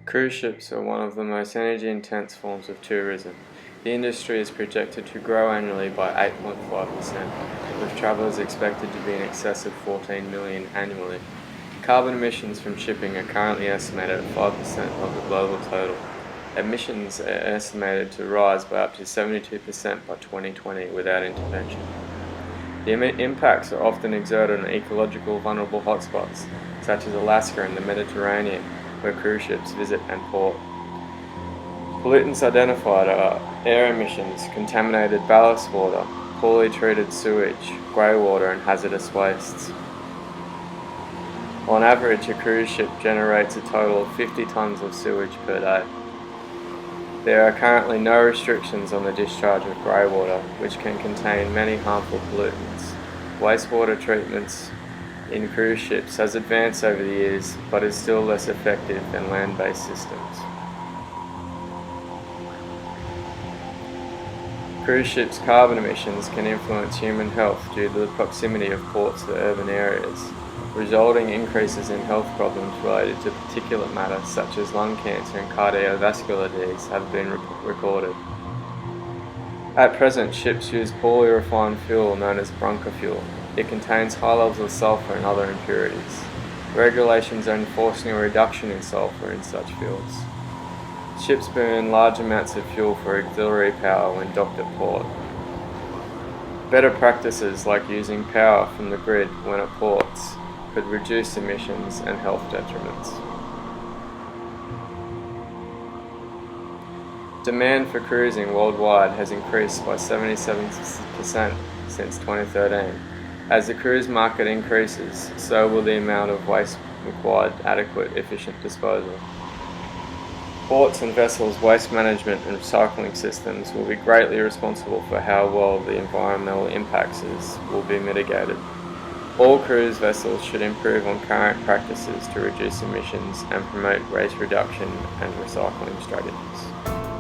Cruise ships are one of the most energy-intense forms of tourism. The industry is projected to grow annually by 8.5%, with travellers expected to be in excess of 14 million annually. Carbon emissions from shipping are currently estimated at 5% of the global total. Emissions are estimated to rise by up to 72% by 2020 without intervention. The impacts are often exerted on ecological vulnerable hotspots, such as Alaska and the Mediterranean, where cruise ships visit and port. Pollutants identified are air emissions, contaminated ballast water, poorly treated sewage, grey water and hazardous wastes. On average, a cruise ship generates a total of 50 tonnes of sewage per day. There are currently no restrictions on the discharge of grey water, which can contain many harmful pollutants. Wastewater treatments in cruise ships has advanced over the years, but is still less effective than land-based systems. Cruise ships' carbon emissions can influence human health due to the proximity of ports to urban areas. Resulting increases in health problems related to particulate matter such as lung cancer and cardiovascular disease have been recorded. At present, ships use poorly refined fuel known as bunker fuel. It contains high levels of sulfur and other impurities. Regulations are enforcing a reduction in sulfur in such fuels. Ships burn large amounts of fuel for auxiliary power when docked at port. Better practices like using power from the grid when at ports could reduce emissions and health detriments. Demand for cruising worldwide has increased by 77% since 2013. As the cruise market increases, so will the amount of waste required adequate, efficient disposal. Ports and vessels' waste management and recycling systems will be greatly responsible for how well the environmental impacts will be mitigated. All cruise vessels should improve on current practices to reduce emissions and promote waste reduction and recycling strategies.